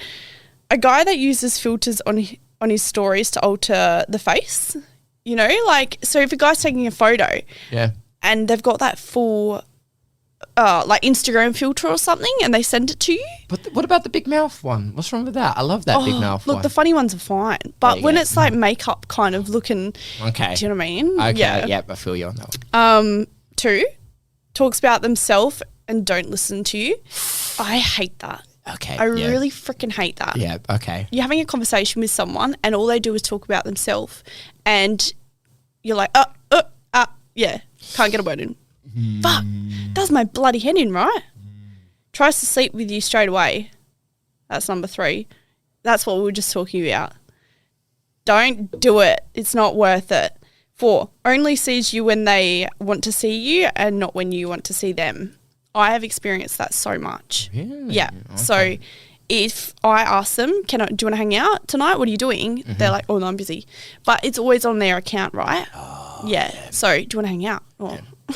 a guy that uses filters on his stories to alter the face, you know, like, so if a guy's taking a photo and they've got that full like Instagram filter or something and they send it to you. But what about the big mouth one? What's wrong with that? I love that big mouth one. Look, the funny ones are fine. But when it's like makeup kind of looking, okay. Do you know what I mean? Okay, yeah, I feel you on that one. 2, talks about themselves and don't listen to you. I hate that. Okay. I really freaking hate that. Yeah, okay. You're having a conversation with someone and all they do is talk about themselves and you're like, can't get a word in. Fuck, does my bloody head in, right? Tries to sleep with you straight away. That's number 3. That's what we were just talking about. Don't do it. It's not worth it. 4, only sees you when they want to see you and not when you want to see them. I have experienced that so much. Really? Yeah. Okay. So if I ask them, do you want to hang out tonight? What are you doing? Mm-hmm. They're like, oh, no, I'm busy. But it's always on their account, right? Oh, yeah. So do you want to hang out? Oh. Yeah.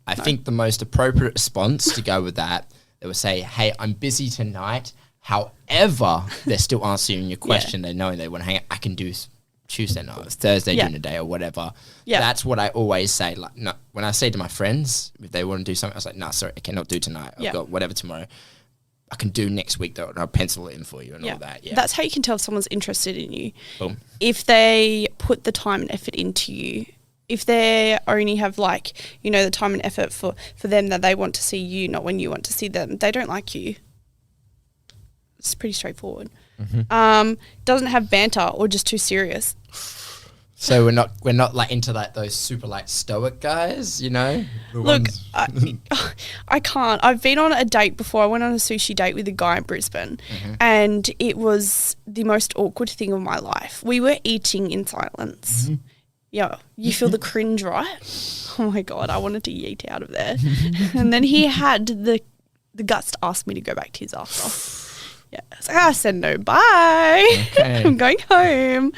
I think the most appropriate response to go with that, they would say, hey, I'm busy tonight. However, they're still answering your question. They know they want to hang out. I can do Tuesday night, Thursday during the day or whatever. Yeah. That's what I always say. Like, no, when I say to my friends, if they want to do something, I was like, no, sorry, I cannot do tonight. I've got whatever tomorrow. I can do next week though, and I'll pencil it in for you and all that. Yeah. That's how you can tell if someone's interested in you. Boom. If they put the time and effort into you. If they only have like, you know, the time and effort for them that they want to see you, not when you want to see them, they don't like you. It's pretty straightforward. Mm-hmm. Doesn't have banter or just too serious. So we're not like into like those super like stoic guys, you know? Look, I can't. I've been on a date before. I went on a sushi date with a guy in Brisbane and it was the most awkward thing of my life. We were eating in silence. Mm-hmm. Yeah, you feel the cringe, right? Oh my God, I wanted to yeet out of there. And then he had the guts to ask me to go back to his after. Yeah, so I said no, bye. Okay. I'm going home.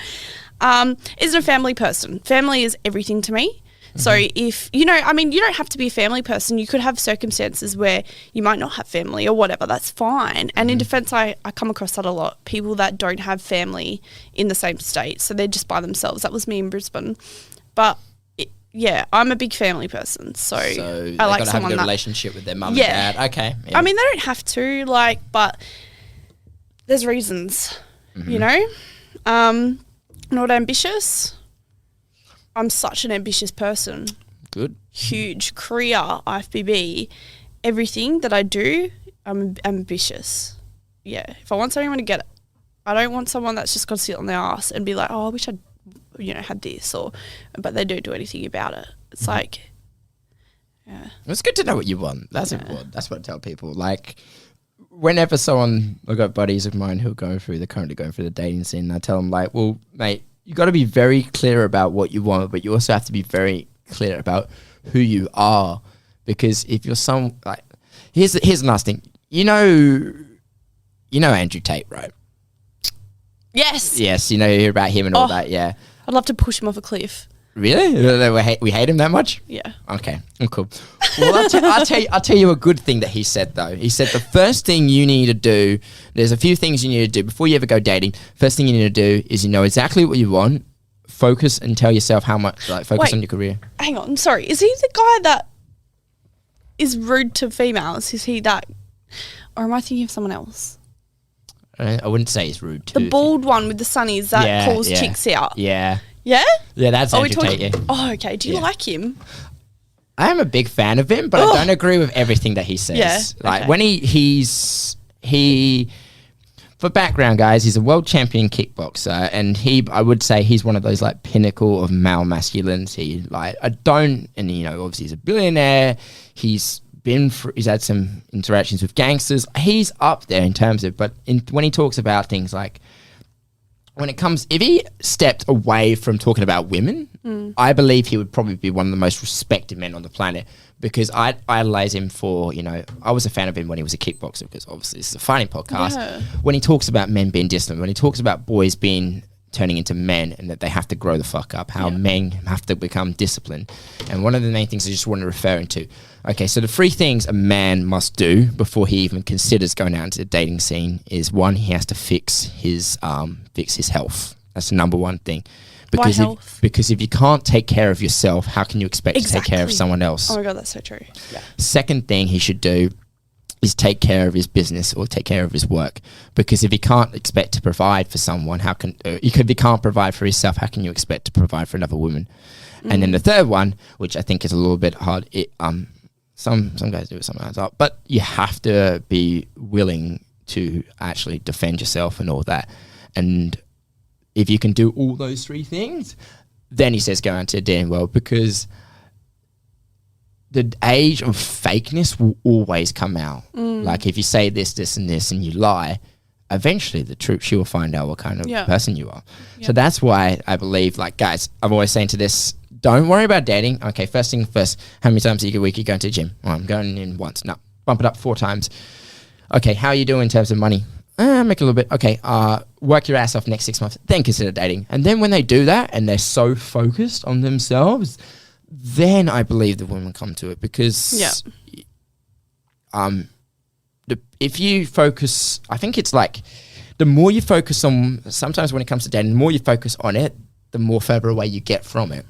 Isn't a family person. Family is everything to me. So if, you know, I mean, you don't have to be a family person. You could have circumstances where you might not have family or whatever. That's fine. And in defense, I come across that a lot. People that don't have family in the same state. So they're just by themselves. That was me in Brisbane. But I'm a big family person. So I like someone have a good relationship with their mum and dad. Okay. Yeah. I mean, they don't have to, but there's reasons, you know. Not ambitious. I'm such an ambitious person. Good. Huge career, IFBB, everything that I do, I'm ambitious. Yeah. If I want something, I'm going to get it. I don't want someone that's just going to sit on their ass and be like, oh, I wish I'd, had this, but they don't do anything about it. It's like, yeah. It's good to know what you want. That's important. That's what I tell people. Like, whenever I've got buddies of mine who are currently going through the dating scene, and I tell them like, well, mate, you got to be very clear about what you want, but you also have to be very clear about who you are, because if you're here's the nice thing, you know Andrew Tate, right? Yes, you hear about him and all that. Yeah, I'd love to push him off a cliff. Really? We hate him that much? Yeah. Okay, cool. Well, I'll tell you a good thing that he said, though. He said the first thing you need to do, there's a few things you need to do before you ever go dating. First thing you need to do is you know exactly what you want, focus and tell yourself how much, focus on your career. Hang on, sorry. Is he the guy that is rude to females? Is he that, or am I thinking of someone else? I wouldn't say he's rude to. The bald one with the sunnies that calls chicks out. Yeah. Yeah? Yeah, that's Andrew Tate, yeah. Oh, okay. Do you like him? I am a big fan of him, but I don't agree with everything that he says. Yeah, when for background, guys, he's a world champion kickboxer, and I would say he's one of those like pinnacle of male masculinity. Like and obviously he's a billionaire. He's had some interactions with gangsters. He's up there in terms of, but when he talks about things like, if he stepped away from talking about women, I believe he would probably be one of the most respected men on the planet, because I idolize him for, I was a fan of him when he was a kickboxer, because obviously this is a fighting podcast. Yeah. When he talks about men being disciplined, when he talks about boys turning into men, and that they have to grow the fuck up, how men have to become disciplined. And one of the main things I just want to refer into, okay, so the 3 things a man must do before he even considers going out into the dating scene is, 1, he has to fix his health. That's the number 1 thing. Because if you can't take care of yourself, how can you expect to take care of someone else? Oh my God, that's so true. Yeah. Second thing he should do is take care of his business or take care of his work. Because if he can't expect to provide for someone, if he can't provide for himself, how can you expect to provide for another woman? And then the third one, which I think is a little bit hard, some guys do it, some guys don't, but you have to be willing to actually defend yourself and all that. And if you can do all those 3 things, then he says go into the dating world, because the age of fakeness will always come out. Like if you say this, this, and this, and you lie, eventually she will find out what kind of person you are. Yep. So that's why I believe, like, guys, I'm always saying to this, don't worry about dating. Okay, first thing first, how many times a week you go to the gym? Oh, I'm going in once. No, bump it up 4 times. Okay, how are you doing in terms of money? Make a little bit. Okay, work your ass off next 6 months, then consider dating. And then when they do that and they're so focused on themselves, then I believe the women come to it, because if you focus, I think it's like the more you focus on, sometimes when it comes to dating, the more you focus on it, the more further away you get from it.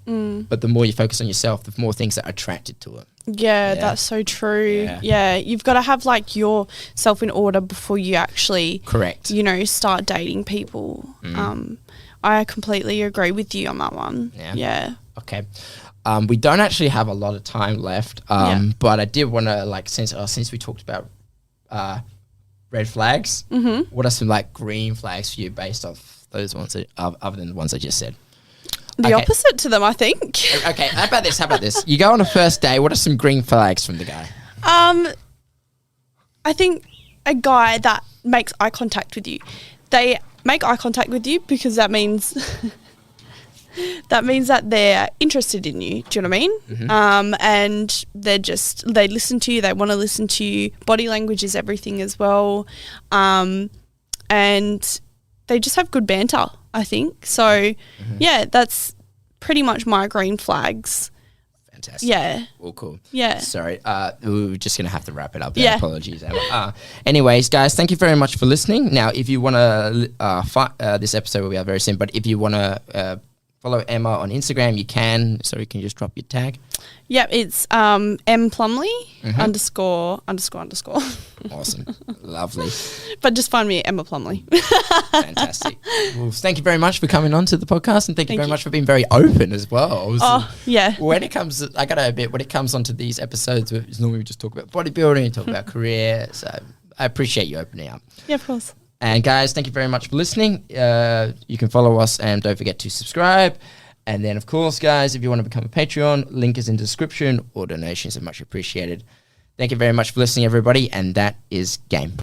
But the more you focus on yourself, the more things that are attracted to it. Yeah, that's so true. Yeah, you've got to have like yourself in order before you actually, correct, start dating people. I completely agree with you on that one. Yeah. Okay. We don't actually have a lot of time left, but I did want to, since we talked about red flags, what are some green flags for you based off those ones other than the ones I just said? The opposite to them, I think. Okay, how about this? You go on a first date, what are some green flags from the guy? I think a guy that makes eye contact with you. They make eye contact with you because that means that they're interested in you. Do you know what I mean? And they listen to you. They want to listen to you. Body language is everything as well. And they just have good banter, I think. So, yeah, that's pretty much my green flags. Fantastic. Yeah. Well, cool. Yeah. Sorry. We're just going to have to wrap it up there. Yeah. Apologies, Emma. Anyways, guys, thank you very much for listening. Now, if you want to, this episode will be out very soon, but if you want to follow Emma on Instagram, you can. So you can just drop your tag. Yep, it's M Plumbley ___. Awesome. Lovely. But just find me at Emma Plumbley. Fantastic. Well, thank you very much for coming on to the podcast, and thank you very much for being very open as well. When it comes, I got to admit, when it comes onto these episodes, it's normally we just talk about bodybuilding, talk about career. So I appreciate you opening up. Yeah, of course. And guys, thank you very much for listening. You can follow us and don't forget to subscribe. And then, of course, guys, if you want to become a Patreon, link is in the description. All donations are much appreciated. Thank you very much for listening, everybody. And that is game.